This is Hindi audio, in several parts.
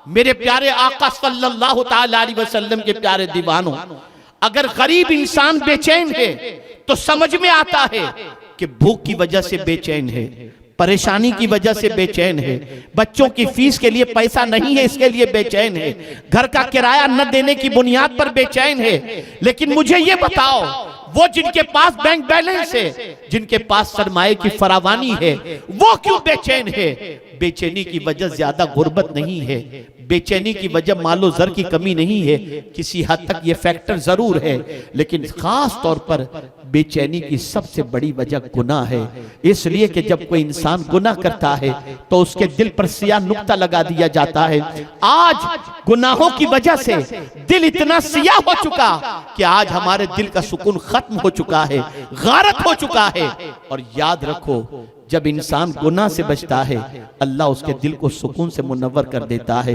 मेरे प्यारे आका सल्लल्लाहु ताला अलैहि वसल्लम के प्यारे दीवानों, अगर गरीब इंसान बेचैन है तो समझ में आता है कि भूख की वजह से बेचैन है, परेशानी की वजह से बेचैन है, बच्चों की फीस के लिए पैसा नहीं है इसके लिए बेचैन है, घर का किराया न देने की बुनियाद पर बेचैन है। लेकिन मुझे ये बताओ, वो जिनके पास बैंक बैलेंस है, जिनके पास सरमाए की फरावानी है, वो क्यों बेचैन है? बेचैनी की वजह ज्यादा गुर्बत नहीं है, बेचैनी की वजह मालो जर की कमी नहीं है, किसी हद तक ये फैक्टर जरूर है, लेकिन खास तौर पर बेचैनी की सबसे बड़ी वजह गुनाह है। इसलिए कि जब कोई इंसान गुनाह करता है तो उसके दिल पर सियाह नुक्ता लगा दिया जाता है। आज गुनाहों की वजह से दिल इतना सियाह हो चुका कि आज हमारे दिल का सुकून खत्म हो चुका है, गारत हो चुका है। और याद रखो, जब इंसान गुनाह से बचता है अल्लाह उसके दिल को सुकून से मुनव्वर कर देता है,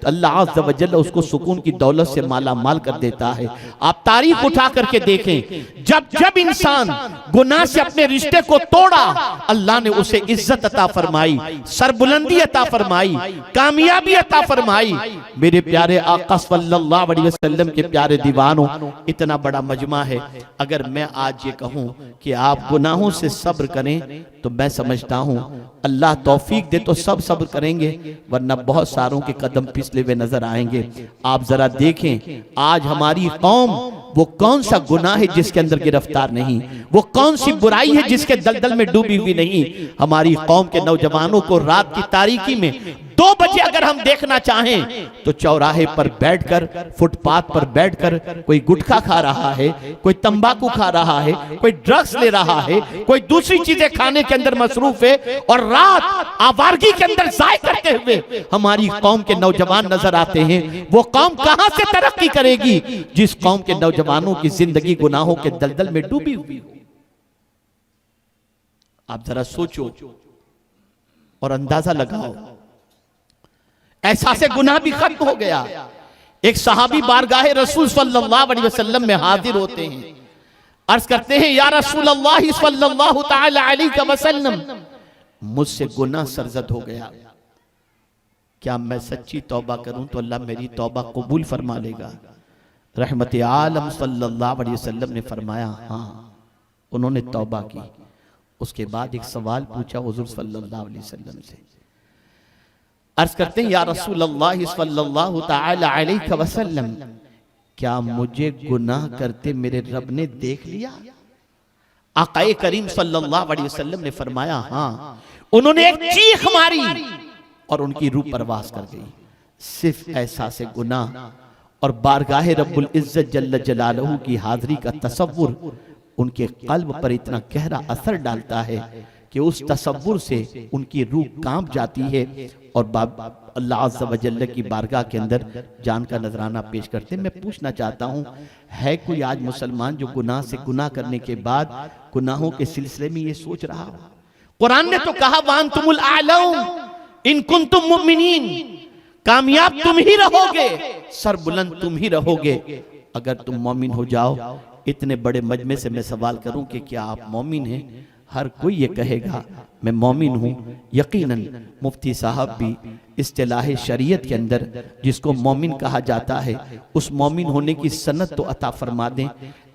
अल्लाह अज़्ज़ व जल्ल उसको सुकून की दौलत से माला माल कर देता है। आप तारीख उठा करके देखें, जब जब इंसान गुनाह से अपने रिश्ते को तोड़ा अल्लाह ने उसे इज्जत अता फरमाई, सरबुलंदी अता फरमाई, कामयाबी अता फरमाई। मेरे प्यारे आका सल्लल्लाहु अलैहि वसल्लम के प्यारे दीवानों, इतना बड़ा मजमा है। अगर मैं आज ये कहूँ कि आप गुनाहों से सब्र करें तो मैं समझता हूँ अल्लाह तौफीक दे तो सब सब्र करेंगे, वरना बहुत सारों के कदम फिसले हुए नजर आएंगे। आप जरा देखें, आज हमारी कौम वो कौन सा गुनाह है जिसके अंदर गिरफ्तार नहीं, वो कौन सी बुराई है जिसके दलदल में डूबी हुई नहीं। हमारी कौम के नौजवानों को रात की तारीकी में 2 बजे अगर हम देखना चाहें तो चौराहे पर बैठकर, फुटपाथ पर बैठकर कोई गुटखा खा रहा है, कोई तंबाकू खा रहा है, कोई ड्रग्स ले रहा है, कोई दूसरी चीजें खाने के अंदर मसरूफ है, और रात आवारगी के अंदर जाय करते हुए हमारी कौम के नौजवान नजर आते हैं। वो कौम कहां से तरक्की करेगी जिस कौम के नौजवानों की जिंदगी गुनाहों के दलदल में डूबी हुई हो? आप जरा सोचो और अंदाजा लगाओ। एहसास गुनाह भी खत्म हो गया। एक सहाबी बारगाहे रसूल सल्लल्लाहु अलैहि वसल्लम में हाजिर होते हैं, अर्ज करते हैं, या रसूल अल्लाह सल्लल्लाहु तआला अलैहि वसल्लम, मुझसे गुनाह सरजद हो गया, क्या मैं सच्ची तौबा करूं तो अल्लाह मेरी तौबा कबूल फरमा लेगा? रहमत आलम सल्लल्लाहु अलैहि वसल्लम ने फरमाया हाँ। उन्होंने तौबा की। उसके बाद एक सवाल पूछा हुजूर सल्लल्लाहु अलैहि वसल्लम से, अर्ज करते हैं, या रसूल अल्लाह सल्लल्लाहु तआला अलैहि वसल्लम, क्या मुझे गुनाह करते मेरे रब ने देख लिया? आकाए करीम सल्लल्लाहु अलैहि वसल्लम ने फरमाया हाँ। उन्होंने एक चीख मारी और उनकी रूह परवास कर गई। सिर्फ एहसास गुनाह और बारगाह रब्बुल इज्जत जल्ल जलालहू की हाजिरी का तसव्वुर उनके कल्ब पर इतना गहरा असर डालता है कि उस तसव्वुर से उनकी रूह कांप जाती है और अल्लाह अज़्ज़ व जल्ल की बारगाह के अंदर जान का नजराना पेश करते। मैं पूछना चाहता हूँ, है कोई आज मुसलमान जो गुनाह से गुनाह करने के बाद गुनाहों के सिलसिले में ये सोच रहा हो? कुरान ने तो कहा वांतुमुल आलऊन इन कुंतुम मुमिनीन, कामयाब तुम ही रहोगे, सरबुलंद तुम ही रहोगे अगर तुम मौमिन हो जाओ। इतने बड़े मजमे से मैं सवाल करूं कि क्या आप मौमिन हैं? हर कोई ये कहेगा मैं मौमिन हूं। यकीनन मुफ्ती साहब भी इस्तिलाह शरीयत के अंदर जिसको मौमिन कहा जाता है उस मौमिन होने की सनद तो अता फरमा दें।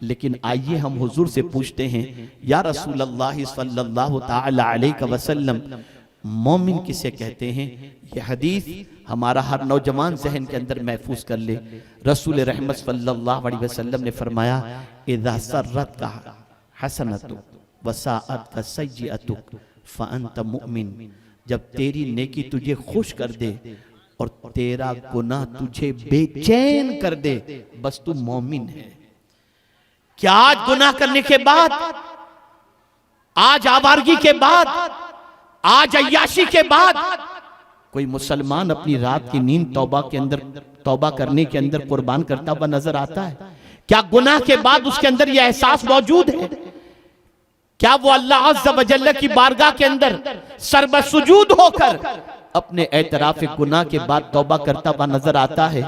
लेकिन आइए हम हुजूर से पूछते हैं, या रसूल अल्लाह सल्लल्लाहु तआला अलैहि वसल्लम, मौमिन किसे कहते हैं? यह हदीस हमारा हर नौजवान जहन के अंदर महफूज कर ले। रसूल रहमत सल्लल्लाहु अलैहि वसल्लम ने फरमाया, इज़ा सर्रत का हसनतु वसाअत का सय्यअतु फअंत मुमिन, जब तेरी नेकी तुझे खुश कर दे और तेरा गुनाह तुझे बेचैन कर दे, बस तू मौमिन है। क्या आज गुनाह करने के बाद, आज आवारगी के बाद, आज अय्याशी के बाद कोई मुसलमान अपनी रात की नींद तौबा के अंदर, तौबा करने के अंदर कुर्बान करता हुआ नजर आता है? क्या गुनाह के बाद उसके अंदर यह एहसास मौजूद है? क्या वो अल्लाह अज़्ज़ व जल्ल की बारगाह के अंदर सर्वसुजूद होकर अपने एतराफ गुनाह के बाद तौबा करता हुआ नजर आता है?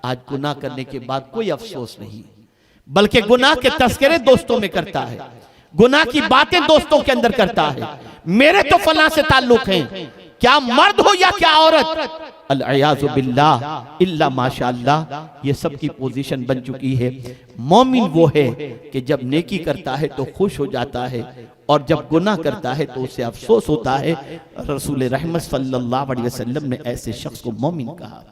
आज गुनाह करने के बाद कोई अफसोस नहीं, बल्कि गुनाह के तस्करे दोस्तों में करता है, गुनाह की बातें दोस्तों के अंदर करता है। मेरे तो फलां से ताल्लुक हैं, क्या मर्द हो या क्या औरत, अल-अयाज़ु बिल्लाह इल्ला माशाअल्लाह, ये सब की पोजीशन बन चुकी है। मोमिन वो है कि जब नेकी करता है तो खुश हो जाता है और जब गुनाह करता है तो उसे अफसोस होता है। रसूल रहमत सल्लल्लाहु अलैहि वसल्लम ने ऐसे शख्स को मोमिन कहा।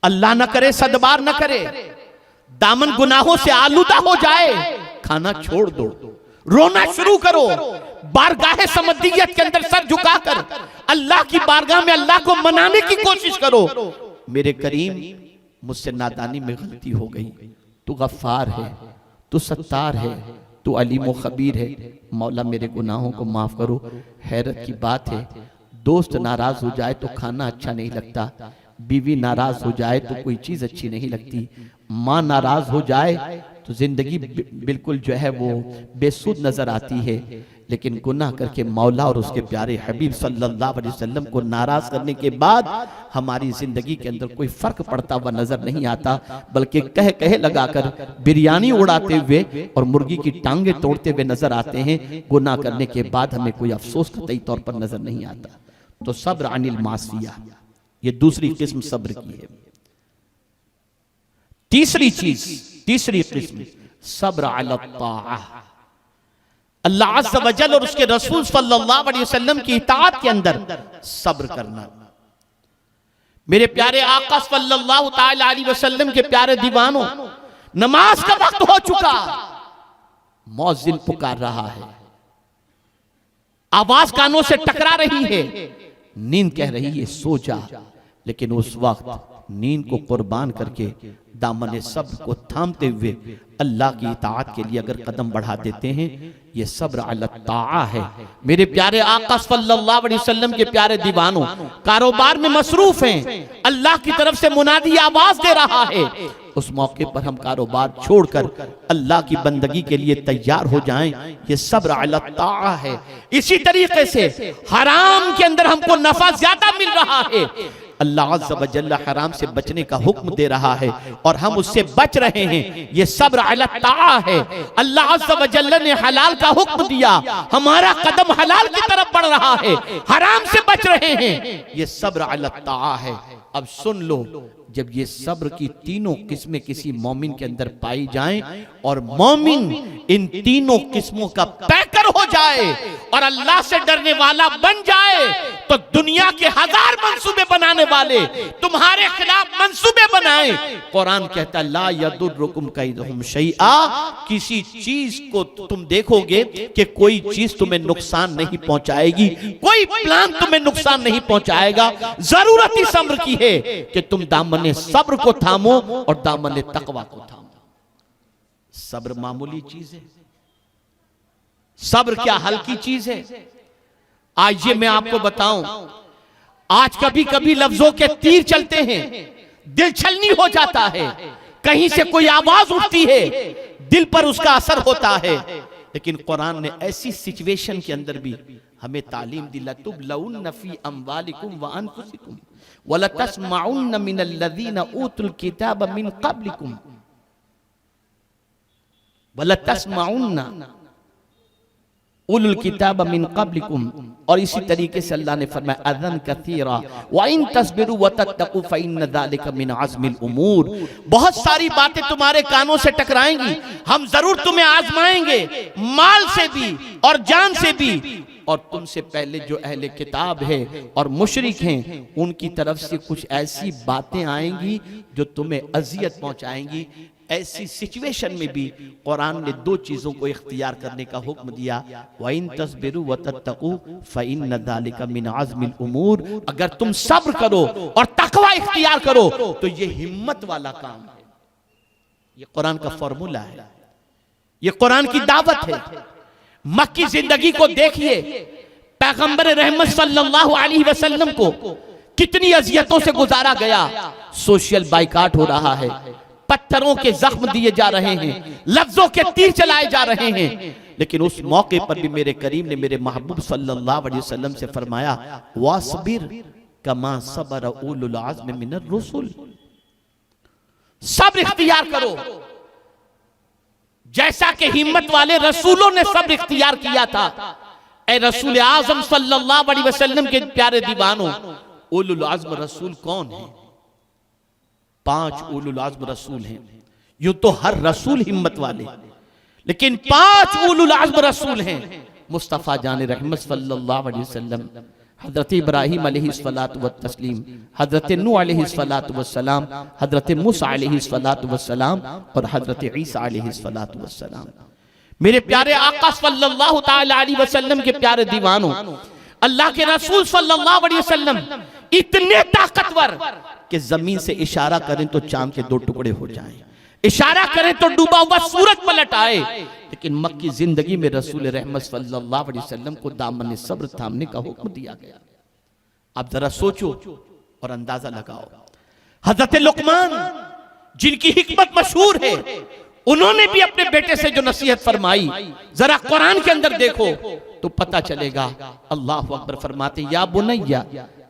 अल्लाह न करे, सदबार न करे, दामन गुनाहों से आलूदा हो जाए, खाना छोड़ दो, रोना शुरू करो, बारगाह समदियत के अंदर सर झुकाकर अल्लाह की बारगाह में अल्लाह को मनाने की कोशिश करो। मेरे करीम, मुझसे नादानी में गलती हो गई, तू गफ्फार है, तू सत्तार है, तू अलीम व खबीर है, मौला मेरे गुनाहों को माफ करो। हैरत की बात है, दोस्त नाराज हो जाए तो खाना अच्छा नहीं लगता, बीवी नाराज हो जाए तो कोई चीज अच्छी नहीं लगती, माँ नाराज हो जाए तो जिंदगी बिल्कुल जो है वो बेसुध नजर आती है। लेकिन गुनाह करके मौला और उसके प्यारे हबीब सल्लल्लाहु अलैहि वसल्लम को नाराज करने के बाद हमारी जिंदगी के अंदर कोई फर्क पड़ता हुआ नजर नहीं आता, बल्कि कह कहे लगाकर बिरयानी उड़ाते हुए और मुर्गी की टांगे तोड़ते हुए नजर आते हैं। गुनाह करने के बाद हमें कोई अफसोस कतई तौर पर नजर नहीं आता। तो सब्र अनिल मासिया, ये दूसरी किस्म सब्र की है। तीसरी किस्म सब्र अला ताआ, अल्लाह अज़्ज़ व जल और उसके रसूल सल्लल्लाहु अलैहि वसल्लम की इताअत के अंदर सब्र करना। मेरे प्यारे आका सल्लल्लाहु ताला अलैहि वसल्लम के प्यारे दीवानों, नमाज का वक्त हो चुका, मौज़िन पुकार रहा है, आवाज कानों से टकरा रही है, नींद कह रही है सो जा। लेकिन उस वक्त नींद को कुर्बान करके दामन सब्र को थामते हुए अल्लाह की इताअत के लिए अगर कदम बढ़ा देते हैं, ये सब्र अला ताआ है। मेरे प्यारे आका सल्लल्लाहु अलैहि वसल्लम के प्यारे दीवानों, कारोबार में मसरूफ हैं, अल्लाह की तरफ से मुनादी आवाज दे रहा है, उस मौके पर हम कारोबार छोड़कर अल्लाह की बंदगी के लिए तैयार हो जाएं, ये सब्र अला ताआ है। इसी तरीके से हराम के अंदर हमको नफा ज्यादा मिल रहा है, अल्लाह अज़्ज़ व जल्ल हराम से बचने का हुक्म दे रहा है और हम उससे बच रहे हैं, ये सब्र अला ताआ है। अल्लाह अज़्ज़ व जल्ल ने हलाल का हुक्म दिया, हमारा कदम हलाल की तरफ बढ़ रहा है, हराम से बच रहे हैं, ये सब्र अला ताआ है। अब सुन लो, जब ये सब्र की तीनों किस्में किसी मोमिन के अंदर पाई जाएं और मोमिन इन तीनों किस्मों का पैकर हो जाए और अल्लाह से डरने वाला बन जाए, तो दुनिया के 1000 मंसूबे बनाने वाले तुम्हारे खिलाफ मंसूबे बनाए। कुरान कहता है ला यदुर्रुकुम कैदुहुम शैआ, किसी चीज को तुम देखोगे कि कोई चीज तुम्हें नुकसान नहीं पहुंचाएगी, कोई प्लान तुम्हें नुकसान नहीं पहुंचाएगा। जरूरत ही सब्र की है कि तुम दामन सब्र को थामो और दामन तकवा को थामो। सब्र मामूली चीज है, सब्र क्या हल्की चीज है। आज ये मैं आपको बताऊं, आज कभी कभी लफ्जों के तीर चलते हैं, दिल छलनी हो जाता है, कहीं से कोई आवाज उठती है, दिल पर उसका असर होता है। लेकिन कुरान ने ऐसी सिचुएशन के अंदर भी हमें तालीम दी, लतुबलउन्न फी अम्वालिकुम व अनफुसिकुम वलतस्मउन्न मिनल्लज़ीना ऊतुल किताब मिन क़ब्लिकुम वलतस्मउन्न उलुल किताब मिन क़ब्लिकुम। और इसी तरीके से अल्लाह ने फरमाया अज़न कसीरा व इन तस्बिरु व तत्तकू फ़इन्न ज़ालिका मिन अज़्मिल उमूर। बहुत सारी बातें तुम्हारे कानों से टकराएंगी, हम जरूर तुम्हें आजमाएंगे, माल से भी और जान से भी, और तुमसे पहले जो अहले किताब है और मुशरिक हैं उनकी तरफ से कुछ ऐसी बातें आएंगी जो तुम्हें अजियत पहुंचाएंगी। ऐसी सिचुएशन में भी कुरान ने 2 चीजों को इख्तियार करने का हुक्म दिया, व इन तस्बिरु व तत्तकू फ़इन्न ज़ालिका मिन अज़्मिल उमूर। अगर तुम सब्र करो और तकवा इख्तियार करो तो ये हिम्मत वाला काम है। ये कुरान का फॉर्मूला है, ये कुरान की दावत है। मक्की जिंदगी को देखिए, पैगंबर रहमत सल्लल्लाहु अलैहि वसल्लम को कितनी अजियतों से गुजारा गया। सोशल बाइकाट हो रहा है, पत्थरों के जख्म दिए जा रहे हैं, लफ्जों के तीर चलाए जा रहे हैं, लेकिन उस मौके पर भी मेरे करीम ने मेरे महबूब सल्लल्लाहु अलैहि वसल्लम से फरमाया वासबिर कमा सबर उलुल अज़्म मिनर रुसुल। सब्र इख्तियार करो जैसा कि हिम्मत वाले रसूलों ने सब्र इख्तियार किया था। ए रसूल आज़म सल्लल्लाहु अलैहि वसल्लम के प्यारे दीवानों, उलुल आज़्म रसूल कौन है? 5 उलुल आज़्म रसूल हैं। यूं तो हर रसूल हिम्मत वाले, लेकिन 5 उलुल आज़्म रसूल हैं। मुस्तफ़ा जान रहमत सल्लल्लाहु अलैहि वसल्लम, हज़रत इब्राहीम अलैहिस्सलातु वत्तस्लीम, हज़रत नूह अलैहिस्सलातु वस्सलाम, हज़रत मूसा अलैहिस्सलातु वस्सलाम और हज़रत ईसा अलैहिस्सलातु वस्सलाम। मेरे प्यारे आका सल्लल्लाहु ताला अलैहि वसल्लम के प्यारे दीवानों, अल्लाह के रसूल सल्लल्लाहु अलैहि वसल्लम इतने ताकतवर कि जमीन से इशारा करें तो चांद के 2 टुकड़े हो जाएं, इशारा करें तो डूबा हुआ सूरज पलट आए। लेकिन मक्की जिंदगी में रसूल रहमत सल्लल्लाहु अलैहि वसल्लम को दामन सब्र थामने का हुक्म दिया गया। आप जरा सोचो और अंदाजा लगाओ। हजरत लुकमान जिनकी हिकमत मशहूर है, उन्होंने भी अपने बेटे से जो नसीहत फरमाई, जरा कुरान के अंदर देखो तो पता चलेगा। अल्लाहु अकबर फरमाते, या बुनैया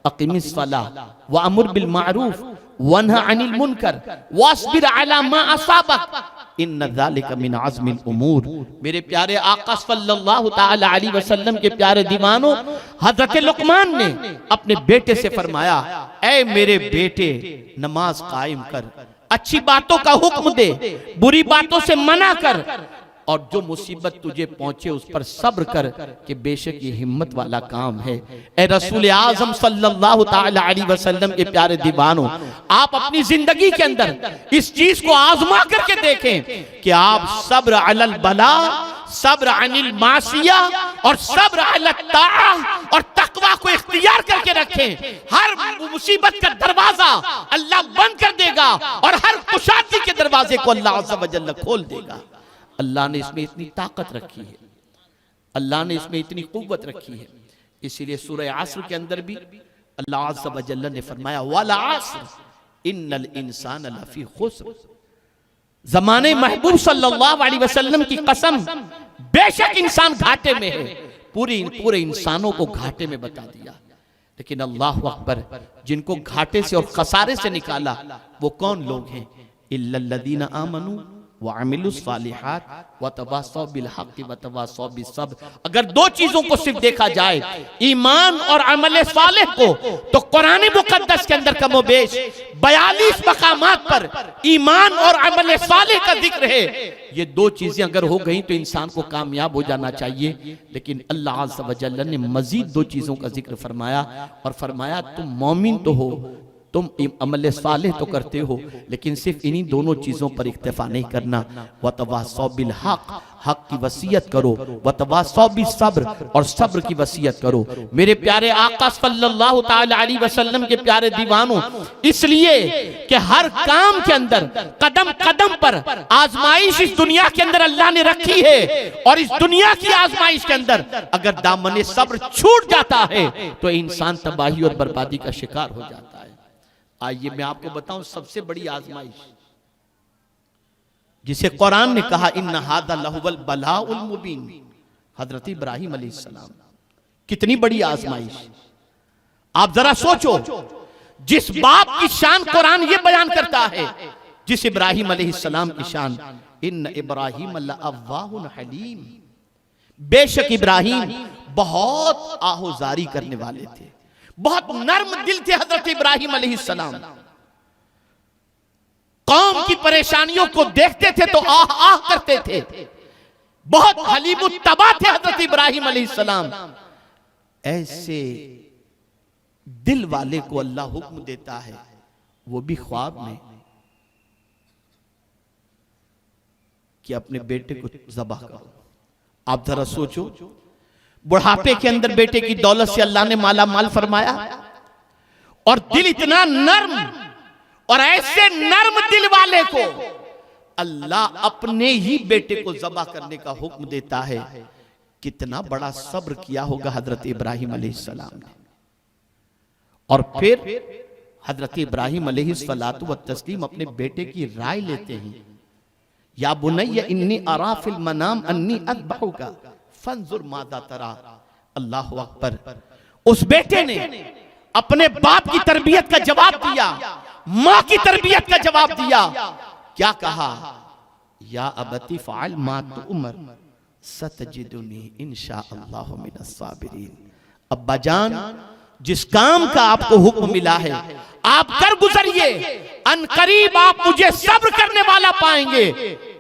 अक़िमिस सलाह व अमुर बिल मारूफ वन्हा अनिल मुनकर वस्बिर अला मा असाबक इन्न ज़ालिका मिन अज़्मिल उमूर। मेरे प्यारे आका सल्लल्लाहु ताला अलैहि वसल्लम के प्यारे दीवानों, हज़रत लुकमान ने अपने बेटे से फरमाया, ऐ मेरे बेटे नमाज कायम कर, अच्छी बातों का हुक्म दे, बुरी बातों से मना कर, और जो मुसीबत तुझे पहुंचे उस पर सब्र कर कि बेशक ये हिम्मत वाला काम है। ए रसूल आज़म सल्लल्लाहु ताला अलैहि वसल्लम के प्यारे दीवानों, आप अपनी जिंदगी के अंदर इस चीज को आजमा करके देखें कि आप सब्र अलल बला, सब्र अनिल मासिया और सब्र अलत ताआ और तकवा को इख्तियार करके रखें। हर मुसीबत का दरवाजा अल्लाह बंद कर देगा और हर कुशादगी के दरवाजे को अल्लाह अज़्ज़ व जल्ल खोल देगा। अल्लाह ने इसमें इतनी ताकत रखी है, अल्लाह ने इसमें इतनी कुव्वत रखी है। इसीलिए सूरह आस्र के अंदर भी अल्लाह अज़्ज़ व जल्ल ने फरमाया, वल आस्र इन्नल इंसान लफी खुस्र। ज़माने महबूब सल्लल्लाहु अलैहि वसल्लम की कसम, बेशक इंसान घाटे में है। पूरे इंसानों को घाटे में बता दिया। लेकिन अल्लाह अकबर, जिनको घाटे से और खसारे से निकाला वो कौन लोग हैं? इल्लल्लज़ीना आमनू व अमिलुस सालिहात व तवासौ बिल हक़ व तवासौ बिस सब्र। अगर 2 चीजों को सिर्फ देखा जाए, ईमान और अमल सालेह को, तो कुरान मुक़द्दस के अंदर कमोबेश 42 मकामात पर ईमान और अमल सालेह का जिक्र है। ये 2 चीजें अगर हो गई तो इंसान को कामयाब हो जाना चाहिए। लेकिन अल्लाह अज़्ज़ व जल्ल ने मजीद 2 चीजों का जिक्र फरमाया और फरमाया, तुम मोमिन तो हो, तुम अमल सालेह तो करते हो, लेकिन सिर्फ इन्हीं दोनों चीजों पर इक्तफा नहीं करना। वतवासौ बिल हक, हक की वसीयत करो, वतवासौ बिस सब्र, और सब्र की वसीयत करो। मेरे प्यारे आका सल्लल्लाहु ताला अलैहि वसल्लम के प्यारे दीवानों, इसलिए कि हर काम के अंदर कदम कदम पर आजमाइश इस दुनिया के अंदर अल्लाह ने रखी है, और इस दुनिया की आजमाइश के अंदर अगर दामन सब्र छूट जाता है तो इंसान तबाही और बर्बादी का शिकार हो जाता है। आइए मैं आपको बताऊं सबसे बड़ी आजमाइश जिसे कुरान ने कहा, इन्ना हादा लहुवल बलाउल मुबीन, हजरत इब्राहीम अलैहिस्सलाम। कितनी बड़ी आजमाइश। आप जरा सोचो, जिस बाप की शान कुरान ये बयान करता है, जिस इब्राहीम अलैहिस्सलाम की शान, इन्न इब्राहीम लअव्वाहुन हलीम, बेशक इब्राहीम बहुत आहोजारी करने वाले थे, बहुत नर्म दिल थे हजरत इब्राहीम अलैहिस्सलाम। कौम की परेशानियों को देखते थे तो आह आह करते थे। बहुत हलीमुत्तबा थे हजरत इब्राहीम अलैहिस्सलाम। ऐसे दिल वाले को अल्लाह हुक्म देता है, वो भी ख्वाब में, कि अपने बेटे को ज़बह करो। आप जरा सोचो, बुढ़ापे के अंदर बेटे की दौलत से अल्लाह ने माला माल फरमाया, और दिल इतना नर्म, और ऐसे नर्म दिल वाले को अल्लाह अपने ही बेटे को ज़बह करने का हुक्म देता है। कितना बड़ा सब्र किया होगा हजरत इब्राहीम अलैहिस्सलाम ने। और फिर हजरत इब्राहीम अलैहिस्सलातु वत्तस्लीम अपने बेटे की राय लेते हैं। या बुनैया इन्नी अरा फिल मनाम अन्नी अज़बहुका फंजुर मादा तरा। अल्लाह अकबर। उस बेटे ने अपने बाप की तरबियत का जवाब दिया, माँ की तरबियत का जवाब दिया। क्या कहा? या अबती फ़अल मा तुअमर सतजिदुनी इंशाअल्लाहु मिनस साबिरीन। अब्बा जान, जिस काम का आपको हुक्म मिला है आप कर गुजरिए, अनकरीब आप मुझे सब्र करने वाला पाएंगे।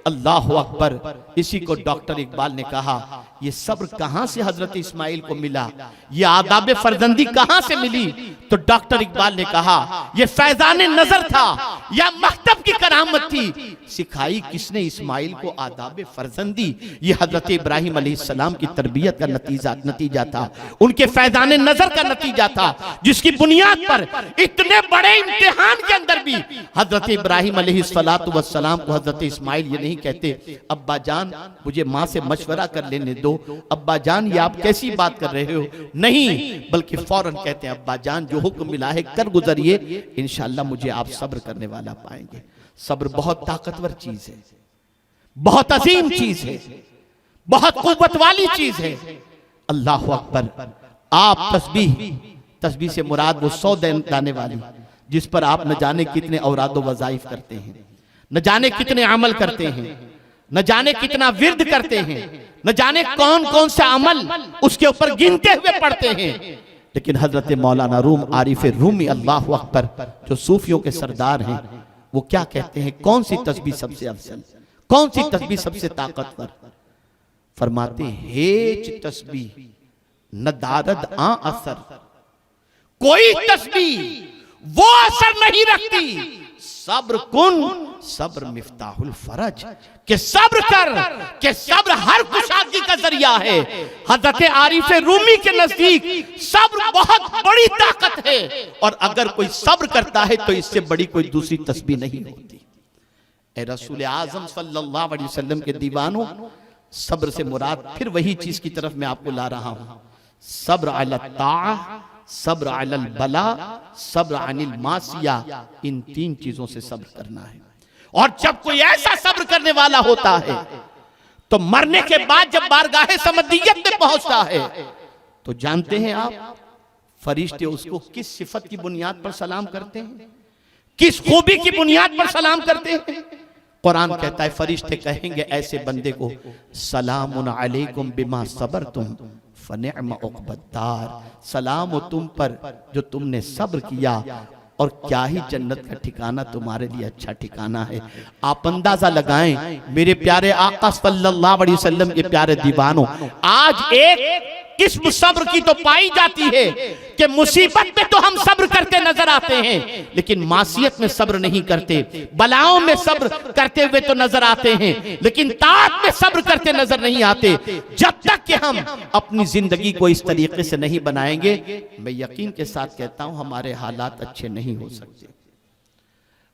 अल्लाह अकबर। इसी को डॉक्टर इकबाल ने कहा, ये सब्र कहां से हजरत इस्माइल को मिला, ये आदाब फर्जंदी कहां से मिली? तो डॉक्टर इकबाल ने कहा, ये फैजाने नजर था या मकतब की करामत थी। सिखाई किसने इस्माइल को आदाब फर्जंदी? ये हजरत इब्राहिम अलैहिस्सलाम की तरबियत का नतीजा था, उनके फैजाने नजर का नतीजा था, जिसकी बुनियाद पर इतने बड़े इम्तिहान के अंदर भी हजरत इब्राहिम अलैहिस्सलाम को हजरत इस्माइल ये नहीं कहते, अब्बा जान मुझे माँ से मशवरा कर लेने दो, अब्बा जान ये आप कैसी बात कर रहे हो, नहीं, बल्कि फौरन कहते हैं अब्बा जान जो हुक्म मिला है कर गुजरिए, इंशाअल्लाह मुझे आप सब्र करने वाला पाएंगे। सब्र बहुत ताकतवर चीज है, बहुत अजीम चीज है, बहुत कुव्वत वाली चीज है। अल्लाह अकबर। आप तस्बीह से मुराद वो 100 दाने वाली जिस पर आप न जाने कितने औराद वज़ाइफ करते हैं, न जाने कितने अमल करते हैं, न जाने कितना विर्द करते हैं, न जाने कौन कौन सा अमल उसके ऊपर गिनते हुए पढ़ते हैं। लेकिन हजरत मौलाना रूम आरिफ रूमी अल्लाह अकबर जो सूफियों के सरदार हैं, वो क्या कहते हैं, कौन सी तस्बीह सबसे अफजल, कौन सी तस्बीह सबसे ताकतवर? फरमाते हेच तस्बीह न दारद आ असर, कोई तस्बीह वो असर नहीं रखती, सब्र कुन सब्र मिफ्ताहुल फरज, के सब्र कर, के सब्र हर कुशादगी का जरिया है। हजरत आरिफ रूमी के नजदीक सब्र बहुत बड़ी ताकत है, और अगर कोई सब्र करता है तो इससे बड़ी कोई दूसरी तस्बीह नहीं होती। ए रसूल आजम सल्लल्लाहु अलैहि वसल्लम के दीवानों, सब्र से मुराद फिर वही चीज की तरफ मैं आपको ला रहा हूं, सब्र अला ताअह, सब्र अलल बला, सब्र अनिल मासिया, इन 3 चीजों से सब्र करना है। और जब कोई ऐसा सब्र करने वाला होता है तो मरने के बाद जब बारगाहे समदियत में पहुंचता है तो जानते हैं आप फरिश्ते उसको किस सिफत की बुनियाद पर सलाम करते हैं, किस खूबी की बुनियाद पर सलाम करते हैं? कुरान कहता है फरिश्ते कहेंगे ऐसे बंदे को, सलामुन अलैकुम बिमा सबरतुम फनिअमा उक़बद्दार, सलाम हो तुम पर जो तुमने सब्र किया, और क्या ही जन्नत का ठिकाना तुम्हारे लिए अच्छा ठिकाना है। आप अंदाजा लगाएं मेरे प्यारे आका सल्लल्लाहु अलैहि वसल्लम के प्यारे दीवानों, आज एक किस्म सब्र की तो पाई जाती है कि मुसीबत में तो हम सब्र करते नजर आते हैं, लेकिन मासियत में सब्र नहीं करते, बलाओं में सब्र करते हुए तो नजर आते हैं, लेकिन ताअत में सब्र करते नजर नहीं आते। जब तक कि हम अपनी जिंदगी को इस तरीके से नहीं बनाएंगे, मैं यकीन के साथ कहता हूं हमारे हालात अच्छे नहीं हो सकते।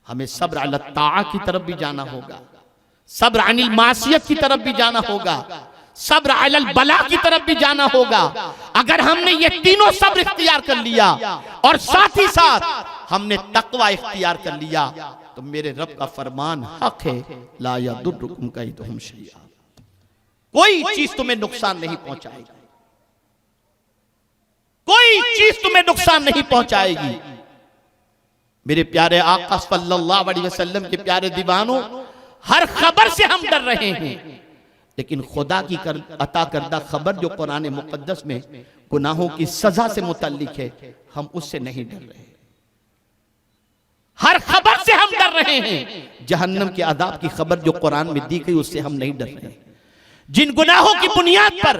हमें सब्र अला ताअह की तरफ भी जाना होगा, सब्र अनिल मासियत की तरफ भी जाना होगा, सब्र अलल बला की तरफ भी जाना होगा। अगर हमने ये तीनों सब्र इख्तियार कर लिया और साथ ही साथ हमने तकवा इख्तियार कर लिया, तो मेरे रब का फरमान हक है, ला यदुर्रुकुम कैदुहुम शैआ, कोई चीज तुम्हें नुकसान नहीं पहुंचाएगी, कोई चीज तुम्हें नुकसान नहीं पहुंचाएगी। मेरे प्यारे आका सल्लल्लाहु अलैहि वसल्लम के प्यारे दीवानों, हर खबर से हम डर रहे हैं, लेकिन खुदा की अता करदा खबर जो कुरान मुकद्दस में गुनाहों की सजा से मुतल्लिक है, हम उससे नहीं डर रहे। हर खबर से हम डर रहे हैं, जहन्नम के अदाब की खबर जो कुरान में दी गई उससे हम नहीं डर रहे। जिन गुनाहों की बुनियाद पर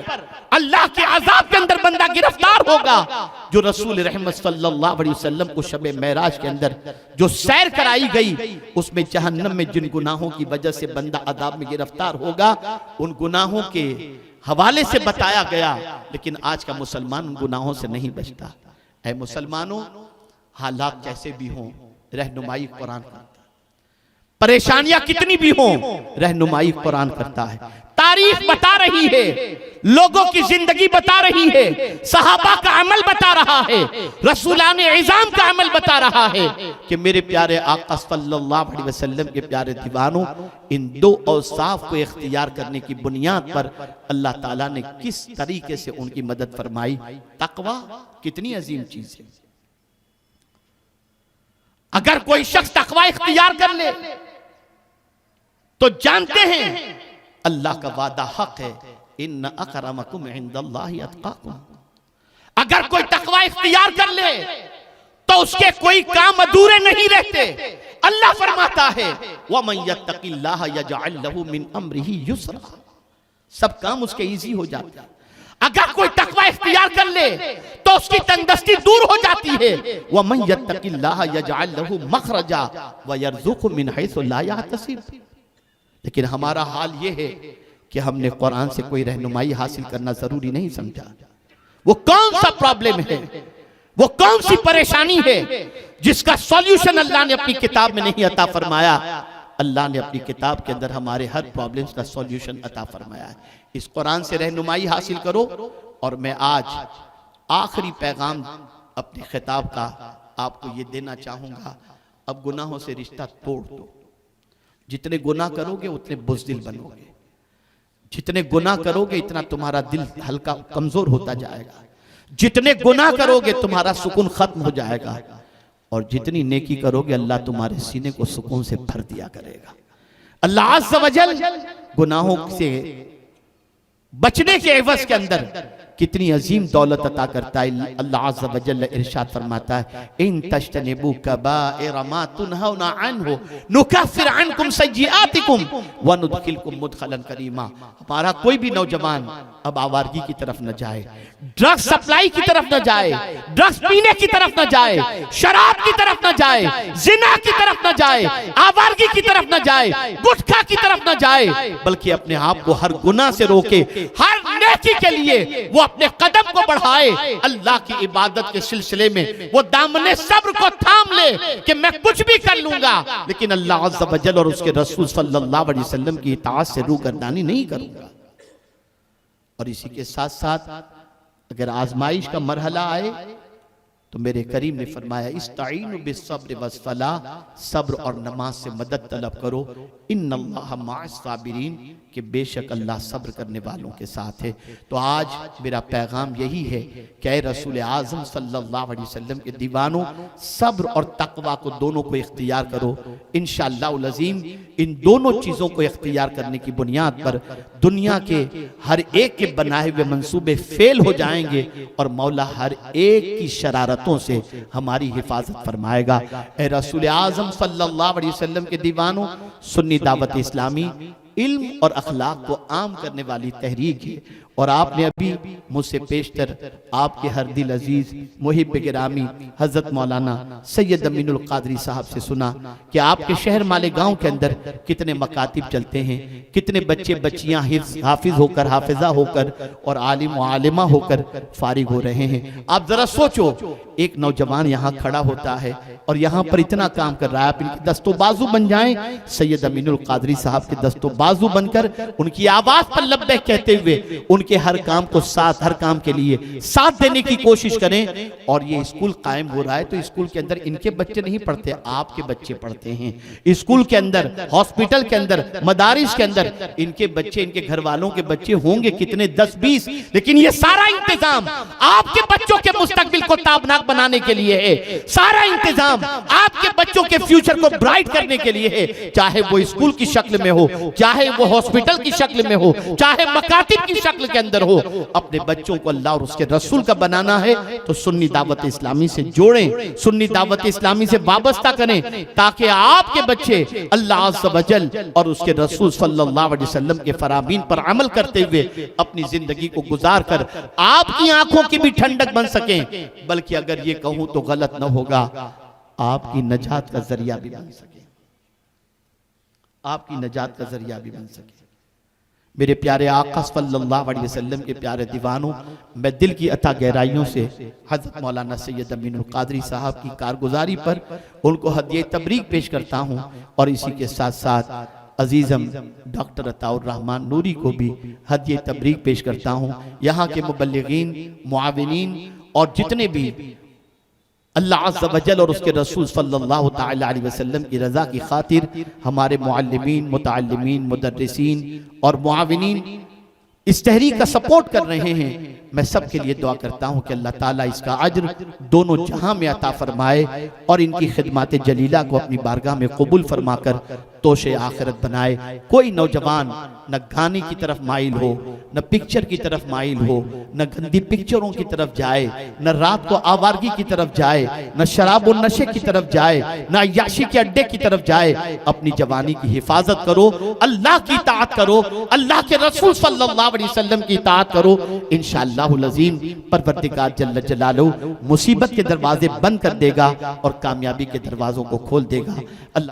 अल्लाह के अजाब के अंदर बंदा गिरफ्तार होगा, जो रसूल रहमत सल्लल्लाहु अलैहि वसल्लम को शब मेराज के अंदर जो सैर कराई गई, उसमें जहन्नम में जिन गुनाहों की वजह से बंदा अजाब में गिरफ्तार होगा, उन गुनाहों के हवाले से बताया गया। लेकिन आज का मुसलमान उन गुनाहों से नहीं बचता। ऐ मुसलमानों, हालात कैसे भी हों, रहनुमाई कुरान करता है। परेशानियां कितनी भी हों, रहनुमाई कुरान करता है। तारीख बता रही है, लोगों की जिंदगी बता रही है, सहाबा का अमल बता रहा है, रसूलाने इज़ाम का अमल बता रहा है कि मेरे प्यारे आका सल्लल्लाहु अलैहि वसल्लम के प्यारे दीवानों, इन 2 औसाफ को इख्तियार करने की बुनियाद पर अल्लाह ताला ने किस तरीके से उनकी मदद फरमाई। तकवा कितनी अजीम चीज है। अगर कोई शख्स तकवा इख्तियार कर ले तो जानते हैं अल्लाह का वादा हक है, इन्न अकरमकुम इंदल्लाहि अतकाकुम। अगर कोई तकवा इख्तियार कर ले तो उसके कोई काम अधूरे नहीं रहते। अल्लाह फरमाता है वमन यत्तकिल्लाह यजअल लहू मिन अम्रिही युसरा, सब काम उसके इजी हो जाते हैं। अगर कोई तकवा इख्तियार कर ले तो उसकी तंगदस्ती दूर हो जाती है। वमन यत्तकिल्लाह यजअल लहू मखरजा व यरज़ुक़हु मिन हैसु ला यहतसिब। लेकिन हमारा हाल यह है कि हमने कुरान से कोई रहनुमाई हासिल करना जरूरी नहीं समझा। वो कौन सा प्रॉब्लम है, वो कौन सी परेशानी है जिसका सॉल्यूशन अल्लाह ने अपनी किताब में नहीं अता फरमाया। अल्लाह ने अपनी किताब के अंदर हमारे हर प्रॉब्लम्स का सॉल्यूशन अता फरमाया है। इस कुरान से रहनुमाई हासिल करो। और मैं आज आखिरी पैगाम अपने खिताब का आपको ये देना चाहूंगा, अब गुनाहों से रिश्ता तोड़ दो। जितने गुनाह करोगे उतने बुज़दिल बनोगे, जितने गुनाह करोगे इतना तुम्हारा दिल हल्का कमजोर होता जाएगा, जितने गुनाह करोगे तुम्हारा सुकून खत्म हो जाएगा, और जितनी नेकी करोगे अल्लाह तुम्हारे सीने को सुकून से भर दिया करेगा। अल्लाह अज़्ज़ व जल गुनाहों से बचने के एवज के अंदर कितनी अजीम दौलत अता करता है। अल्लाह अज़्ज़ व जल इरशाद फरमाता है इन तज्तनिबू कबाइर मा तुनहौना अन्हु नुकफ्फिर अन्कुम सय्यिआतिकुम व नुदखिलकुम मुदखलन करीमा। हमारा कोई भी नौजवान अब आवारगी की तरफ न जाए, ड्रग्स सप्लाई की तरफ न जाए, ड्रग्स पीने की तरफ न जाए, शराब की तरफ न जाए, जिना की तरफ न जाए, आवारगी की तरफ न जाए, गुटखा की तरफ न जाए, बल्कि अपने आप को हर गुनाह से रोके, हर नेकी के लिए वो अपने कदम को बढ़ाए। अल्लाह की इबादत के सिलसिले में वो दामने सब्र को थाम ले कि मैं कुछ भी कर लूंगा लेकिन अल्लाह अज़्ज़ व जल और उसके रसूल सल्लल्लाहु अलैहि वसल्लम की इताअत से रूगर्दानी नहीं करूंगा। और इसी के साथ साथ अगर आजमाइश का मरहला आए तो मेरे करीम ने फरमाया इस्ताईनु बिस्सब्र वस्सलाह, सब्र और नमाज से मदद तलब करो। इन्नल्लाह मअस साबिरीन, कि बेशक अल्लाह सब्र करने वालों के साथ है। तो आज मेरा पैगाम यही है कि ऐ रसूल आज़म सल्लल्लाहु अलैहि वसल्लम के दीवानों, सब्र और तकवा को दोनों को इख्तियार करो। इंशाअल्लाह अज़ीम इन दोनों चीज़ों को इख्तियार करने की बुनियाद पर दुनिया के हर एक के बनाए हुए मंसूबे फेल हो जाएंगे और मौला हर एक की शरारतों से हमारी हिफाजत फरमाएगा। ऐ रसूल आज़म सल्लल्लाहु अलैहि वसल्लम के दीवानों, सुन्नी दावत इस्लामी इल्म और अखलाक को आम करने वाली तहरीक है। और आपने अभी मुझसे पेशतर आपके हर दिल अजीज मुहिब गिरामी हजरत मौलाना सैयद अमीनुल कादरी साहब से सुना कि आपके शहर मालेगांव के अंदर कितने मकातिब चलते हैं, कितने बच्चे बच्चियां हाफिज होकर, हाफिजा होकर और आलिम व आलिमा होकर फारिग हो रहे हैं। आप जरा सोचो, एक नौजवान यहाँ खड़ा होता है और यहाँ पर इतना काम कर रहा है। आप इनकी दस्तो बाजू बन जाएं, सैयद अमीनुल कादरी साहब के दस्तो बाजू बनकर उनकी आवाज पर लब्बैक कहते हुए उनके हर काम को साथ, हर काम के लिए साथ देने की कोशिश करें। और ये स्कूल कायम हो रहा है तो स्कूल के अंदर इनके बच्चे नहीं पढ़ते, आपके बच्चे पढ़ते हैं। स्कूल के अंदर, हॉस्पिटल के अंदर, मदारिस के अंदर इनके बच्चे, इनके घर वालों के बच्चे होंगे कितने, 10-20, लेकिन ये सारा इंतजाम आपके बच्चों के मुस्तकबिल को ताबनाक बनाने के लिए है। सारा इंतजाम आपके बच्चों के फ्यूचर को ब्राइट करने के लिए है। चाहे वो स्कूल की शक्ल में हो, चाहे वो हॉस्पिटल की शक्ल में हो, चाहे मकातिब की शक्ल के अंदर हो, अपने बच्चों को अल्लाह और उसके रसूल का बनाना है तो सुन्नी दावत इस्लामी से जोड़ें, सुन्नी दावत इस्लामी से वाबस्ता करें, ताकि आपके बच्चे अल्लाह अज़्ज़ व जल और उसके रसूल सल्लल्लाहु अलैहि वसल्लम के फरामीन पर अमल करते हुए अपनी जिंदगी को गुजार कर आपकी आंखों की भी ठंडक बन सकें, बल्कि अगर ये कहूं तो गलत न होगा, आपकी नजात का जरिया भी बन सके, आपकी नजात का जरिया भी बन सके। मेरे प्यारे आका सल्लल्लाहु अलैहि वसल्लम के प्यारे दीवानों, मैं दिल की अता गहराइयों से हज़रत मौलाना सैयद अमीनुल कादरी साहब की कारगुजारी पर उनको हदिया तबरीक पेश करता हूँ। और इसी के साथ साथ अजीज़म डॉक्टर अताउर रहमान नूरी को भी हदिया तबरीक पेश करता हूँ। यहाँ के मुबल्लिगीन, मुआविनीन और जितने भी अल्लाह अज़्ज़ व जल और उसके रसूल सल्लल्लाहु तआला अलैहि वसल्लम की रज़ा की खातिर हमारे मुअल्लिमीन, मुतअल्लिमीन, मुदर्रिसीन और मुआविनीन इस तहरीक का सपोर्ट कर रहे हैं, मैं सबके लिए दुआ करता हूँ कि अल्लाह ताला इसका अज्र दोनों जहां में अता फरमाए और इनकी खिदमत जलीला को अपनी बारगाह में कबूल फरमाकर तोशे आखिरत बनाए। कोई नौजवान न गाने की तरफ माइल हो, न पिक्चर की तरफ माइल हो, न गंदी पिक्चरों की तरफ जाए, न रात को आवारगी की तरफ जाए, न शराब और नशे की तरफ जाए, न अय्याशी के अड्डे की तरफ जाए। अपनी जवानी की हिफाजत करो, अल्लाह की इताअत करो, अल्लाह के रसूल सल्लल्लाहु अलैहि वसल्लम की इताअत करो। इंशाअल्लाहुल अज़ीम परवरदिगार जल्ल जलालुहु मुसीबत के दरवाजे बंद कर देगा और कामयाबी के दरवाजों को खोल देगा। अल्लाह